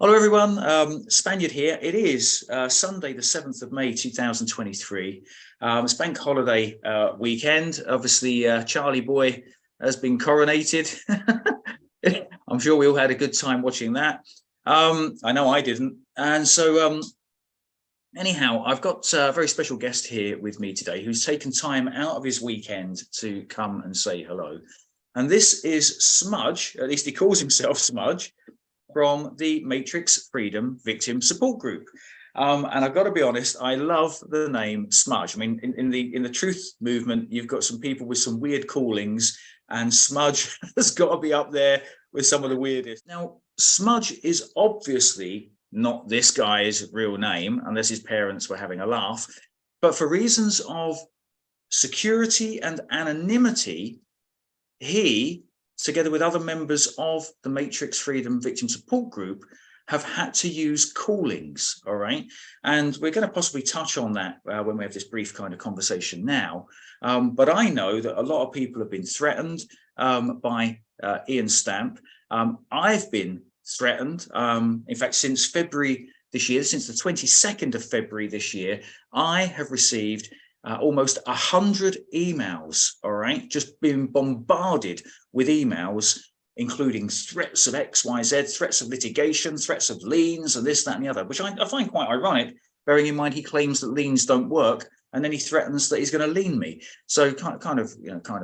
Hello everyone, Spaniard here. It is Sunday the 7th of May 2023. It's bank holiday weekend. Obviously Charlie Boy has been coronated. I'm sure we all had a good time watching that. I know I didn't. And so anyhow, I've got a very special guest here with me today who's taken time out of his weekend to come and say hello. And this is Smudge, at least he calls himself Smudge, from the Matrix Freedom Victim Support Group. And I've got to be honest, I love the name Smudge. I mean, in the truth movement, you've got some people with some weird callings, and Smudge has got to be up there with some of the weirdest. Now, Smudge is obviously not this guy's real name, unless his parents were having a laugh. But for reasons of security and anonymity, he, together with other members of the Matrix Freedom Victim Support Group, have had to use callings, all right? And we're going to possibly touch on that when we have this brief kind of conversation now. But I know that a lot of people have been threatened by Iain Stamp. I've been threatened. In fact, since February this year, since the 22nd of February this year, I have received almost 100 emails, all right, just being bombarded with emails, including threats of XYZ, threats of litigation, threats of liens, and this, that, and the other, which I find quite ironic, bearing in mind he claims that liens don't work, and then he threatens that he's going to lien me. So kind of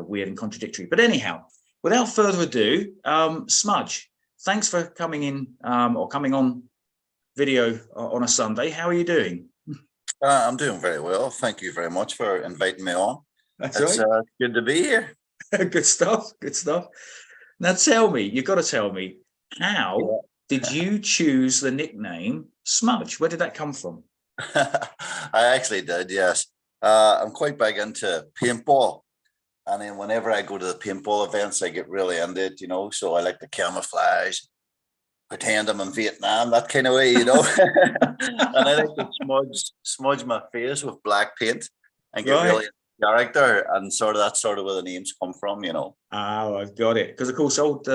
weird and contradictory. But anyhow, without further ado, Smudge, thanks for coming in or coming on video on a Sunday. How are you doing? I'm doing very well. Thank you very much for inviting me on. That's it's right. Good to be here. Good stuff. Good stuff. Now tell me, you've got to tell me, how did you choose the nickname Smudge? Where did that come from? I actually did, yes. I'm quite big into paintball. And then whenever I go to the paintball events, I get really into it, so I like to camouflage, pretend I'm in Vietnam, that kind of way, And I like to smudge my face with black paint and get really character, and that's sort of where the names come from, Oh, I've got it. Because of course, old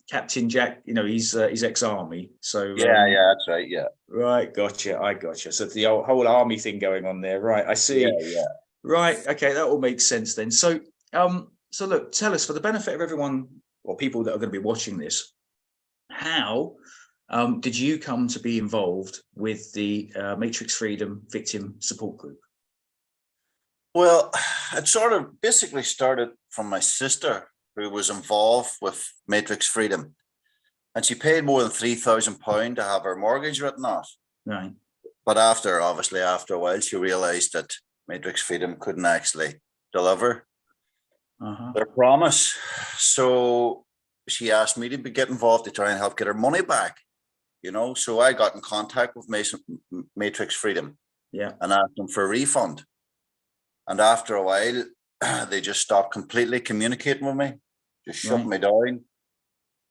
Captain Jack, he's ex-army. So yeah, that's right, yeah. Right, gotcha. I gotcha. So the whole army thing going on there, right? I see. Yeah. Right. Okay, that all makes sense then. So so look, tell us, for the benefit of everyone or people that are going to be watching this, how did you come to be involved with the Matrix Freedom Victim Support Group? Well, it sort of basically started from my sister, who was involved with Matrix Freedom, and she paid more than £3,000 to have her mortgage written off. Right. But after a while, she realized that Matrix Freedom couldn't actually deliver their promise. So she asked me to get involved to try and help get her money back. So I got in contact with Matrix Freedom, and asked them for a refund. And after a while, they just stopped completely communicating with me, just shut me down.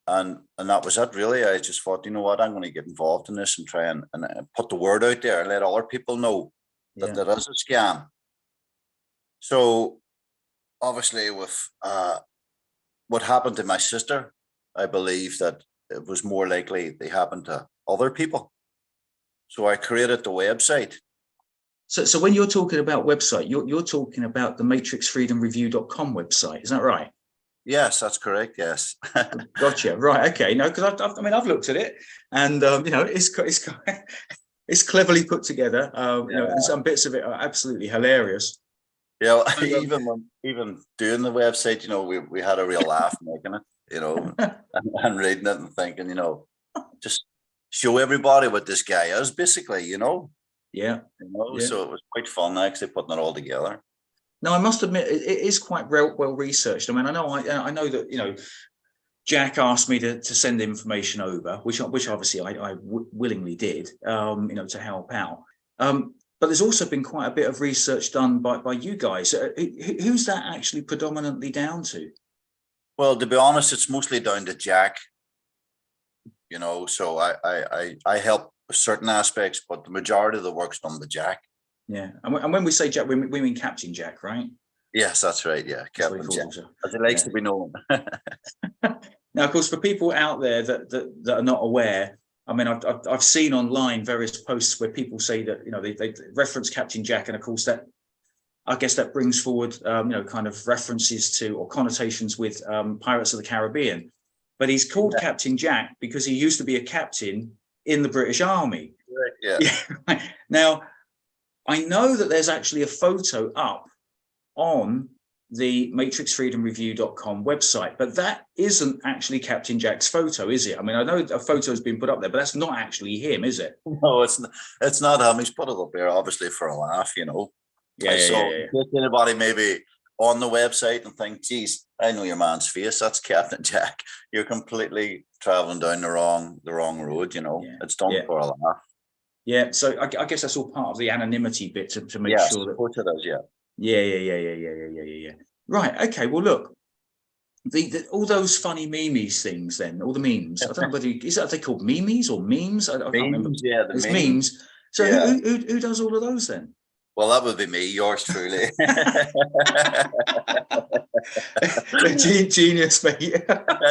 And that was it, really. I just thought, you know what, I'm going to get involved in this and try and put the word out there and let other people know that there is a scam. So obviously with what happened to my sister, I believe that it was more likely they happened to other people. So I created the website. So when you're talking about website, you're talking about the matrixfreedomreview.com website, is that right? Yes, that's correct. Yes. Gotcha. Right. Okay. No, because I've looked at it, and it's cleverly put together. And some bits of it are absolutely hilarious. Yeah, even doing the website, we had a real laugh making it, and reading it and thinking, just show everybody what this guy is, basically, Yeah. So it was quite fun actually putting it all together. Now, I must admit, it is quite well researched. I mean, I know that Jack asked me to send information over, which obviously I willingly did, to help out. But there's also been quite a bit of research done by you guys. Who's that actually predominantly down to? Well, to be honest, it's mostly down to Jack. So I help with certain aspects, but the majority of the work's done by Jack. Yeah, and when we say Jack, we mean Captain Jack, right? Yes, that's right. Yeah, Captain Jack, as he likes to be known. Now, of course, for people out there that are not aware, I mean, I've seen online various posts where people say that, you know, they reference Captain Jack, and of course that, I guess that brings forward, you know, kind of references to or connotations with Pirates of the Caribbean. But he's called Captain Jack because he used to be a captain in the British Army. Yeah. Yeah. Now, I know that there's actually a photo up on the matrixfreedomreview.com website, but that isn't actually Captain Jack's photo, is it? I mean, I know a photo has been put up there, but that's not actually him, is it? No, it's not him. He's put it up there, obviously, for a laugh, you know. Yeah. If anybody maybe on the website and think, geez, I know your man's face, that's Captain Jack. You're completely traveling down the wrong road, you know. It's done for a laugh. Yeah, so I guess that's all part of the anonymity bit to make sure that. Of course it is, yeah. Yeah. Right. Okay. Well, look, all those funny memes things, then all the memes. I don't know whether are they called memes or memes? I can't remember. Yeah, it's memes. So who does all of those then? Well, that would be me, yours truly. Genius, mate.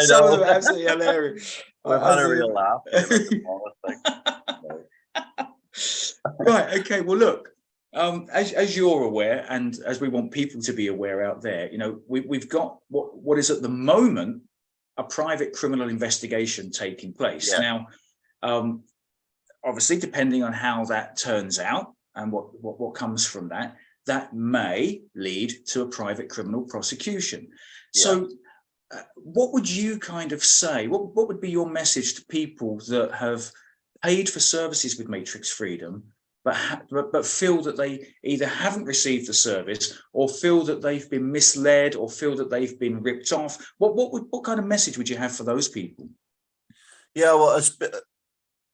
Some of them are absolutely hilarious. We've had a real laugh. Right. Okay. Well, look. As you're aware, and as we want people to be aware out there, you know, we've got what is at the moment a private criminal investigation taking place. Now, obviously, depending on how that turns out and what comes from that, that may lead to a private criminal prosecution. So, what would you kind of say? What would be your message to people that have paid for services with Matrix Freedom, but feel that they either haven't received the service or feel that they've been misled or feel that they've been ripped off? What kind of message would you have for those people? Yeah, well,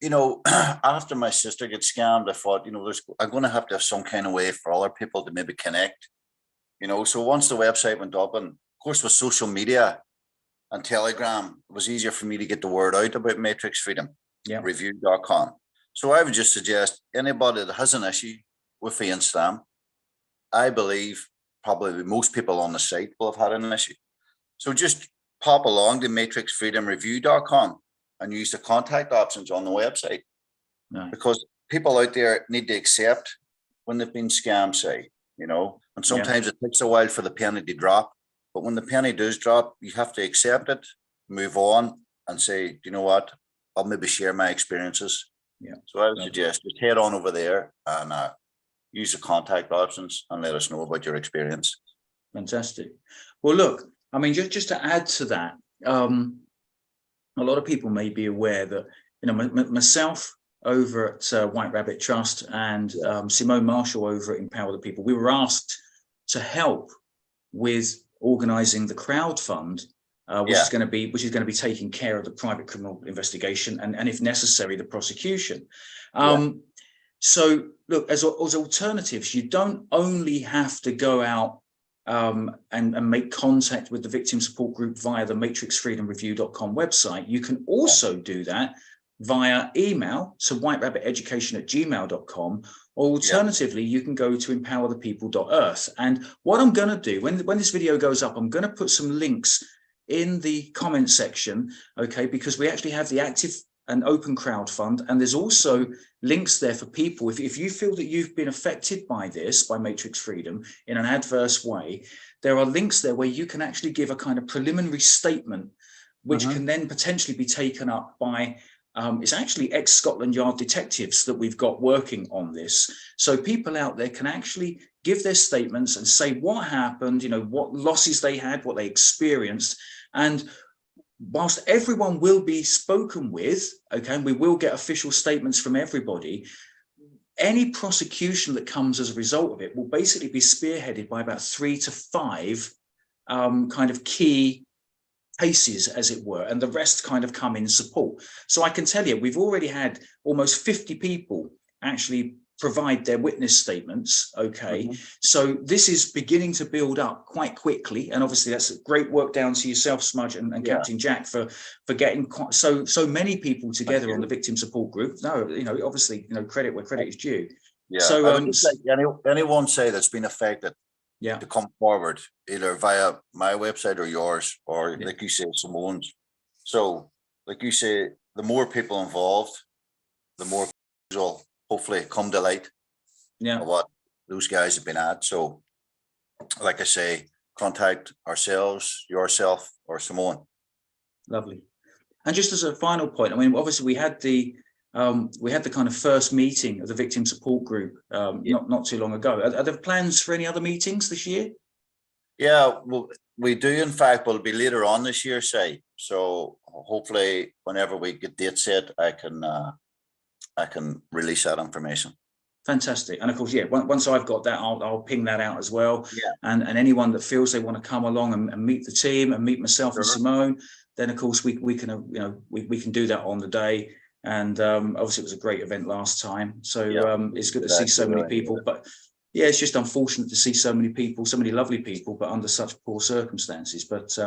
you know, after my sister gets scammed, I thought, you know, I'm going to have some kind of way for other people to maybe connect, you know. So once the website went up, and of course with social media and Telegram, it was easier for me to get the word out about Matrix Freedom, review.com. So I would just suggest anybody that has an issue with Iain Stamp, I believe probably most people on the site will have had an issue. So just pop along to matrixfreedomreview.com and use the contact options on the website. Because people out there need to accept when they've been scammed, say, you know, and sometimes it takes a while for the penny to drop. But when the penny does drop, you have to accept it, move on, and say, you know what, I'll maybe share my experiences. So I would suggest just head on over there and use the contact options and let us know about your experience. Fantastic. Well, look, I mean, just to add to that, a lot of people may be aware that, you know, myself over at White Rabbit Trust and Simone Marshall over at Empower the People, we were asked to help with organising the crowd fund, which is going to be taking care of the private criminal investigation and if necessary, the prosecution. So look, as alternatives, you don't only have to go out and make contact with the victim support group via the matrixfreedomreview.com website. You can also do that via email to whiterabbiteducation@gmail.com, or alternatively, you can go to empowerthepeople.earth. And what I'm going to do when this video goes up, I'm going to put some links in the comment section, okay, because we actually have the active and open crowd fund, and there's also links there for people. If you feel that you've been affected by this, by Matrix Freedom in an adverse way, there are links there where you can actually give a kind of preliminary statement, which can then potentially be taken up by it's actually ex-Scotland Yard detectives that we've got working on this. So people out there can actually give their statements and say what happened, you know, what losses they had, what they experienced. And whilst everyone will be spoken with, okay, and we will get official statements from everybody, any prosecution that comes as a result of it will basically be spearheaded by about 3 to 5 kind of key cases, as it were, and the rest kind of come in support. So I can tell you, we've already had almost 50 people actually provide their witness statements, okay? So this is beginning to build up quite quickly, and obviously that's great work down to yourself, Smudge, and Captain Jack for getting so many people together on the victim support group. No, you know, obviously, you know, credit where credit is due. So I would just like anyone say that's been affected to come forward, either via my website or yours, or like you say, Simone's. So like you say, the more people involved, the more will hopefully come to light. Yeah. Of what those guys have been at. So, like I say, contact ourselves, yourself, or Simone. Lovely. And just as a final point, I mean, obviously we had the kind of first meeting of the victim support group not too long ago. Are there plans for any other meetings this year? Yeah, well, we do. In fact, will be later on this year, say. So hopefully, whenever we get dates set, I can release that information. Fantastic. And of course, yeah, once I've got that, I'll ping that out as well. Yeah. And anyone that feels they want to come along and meet the team and meet myself and Simone, then of course we can we can do that on the day. And obviously it was a great event last time, so it's good to see so many people. But yeah, it's just unfortunate to see so many people, so many lovely people, but under such poor circumstances. But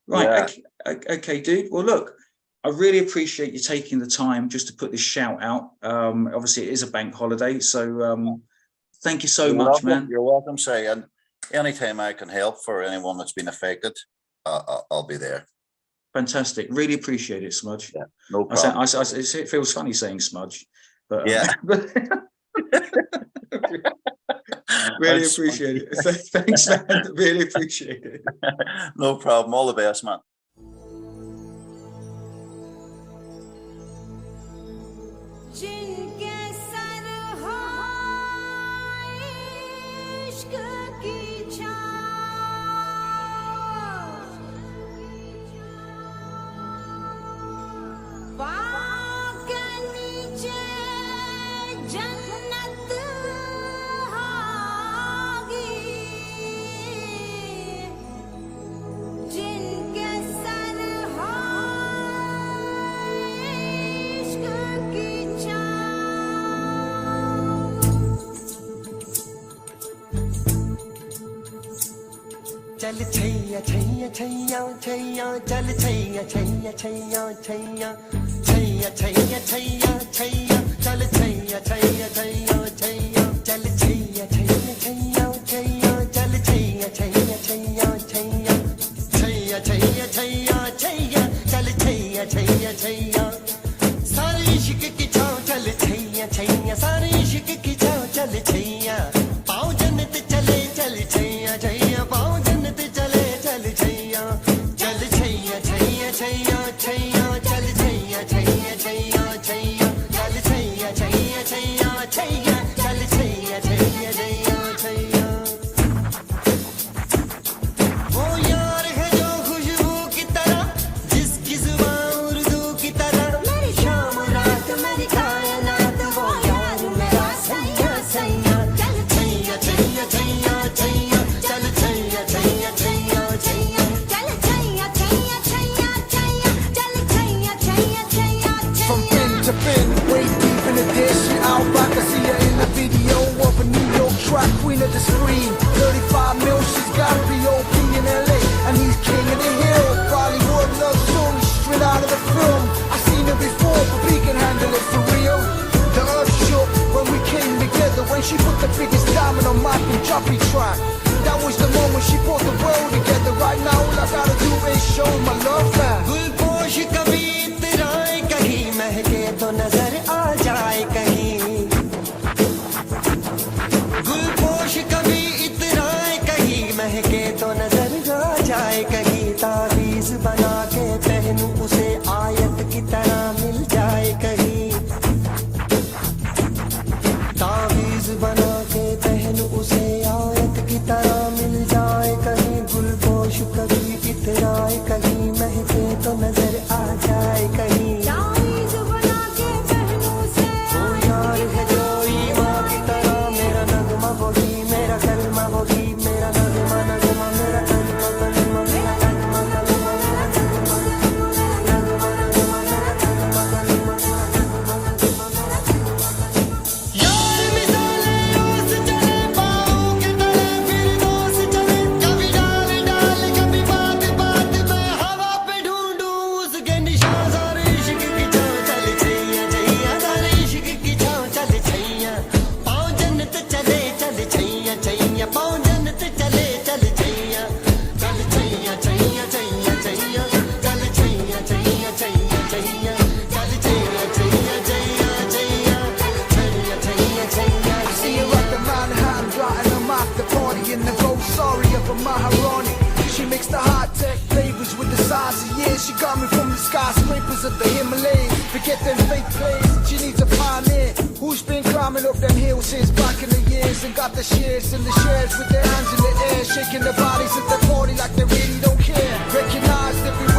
right, okay, dude. Well, look, I really appreciate you taking the time just to put this shout out. Obviously, it is a bank holiday, so thank you so much, man. You're welcome, say. And anytime I can help for anyone that's been affected, I'll be there. Fantastic. Really appreciate it, Smudge. Yeah, no problem. It feels funny saying Smudge, but yeah. Really appreciate it. Thanks, man. Really appreciate it. No problem. All the best, man. चल छैया छैया छैया छैया चल छैया छैया छैया छैया छैया छैया छैया छैया चल छैया छैया छैया छैया चल छैया छैया छैया छैया चल छैया छैया छैया छैया छैया छैया छैया छैया चल छैया छैया छैया सारे इश्क की छाँव चल छैया छैया सारे इश्क की छाँव चल छैया पाँव जन्नत चले चल छैया छैया पाँव Queen of the screen, 35 mil, she's gotta be OP in LA, and he's king of the hill. Bollywood love story straight out of the film. I seen her before, but we can handle it for real. The earth shook when we came together, when she put the biggest diamond on my Punjabi track. That was the moment she brought the world together. Right now all I gotta do is show my love, man. Gulposh kabhi iteraye kahin mehke to nazar aa jaye kahin. कभी इतराए कहीं महके तो नजर आ जाए कहीं तावीज बना के पहनूं उसे आयत की तरह मिल जाए कहीं तावीज बना के पहनूं उसे आयत की तरह मिल जाए कहीं गुलपोश कभी इतराए कहीं She got me from the skyscrapers of the Himalayas. Forget them fake plays, she needs a pioneer who's been climbing up them hills since back in the years and got the shares and the shares with their hands in the air, shaking their bodies at the party like they really don't care. Recognized every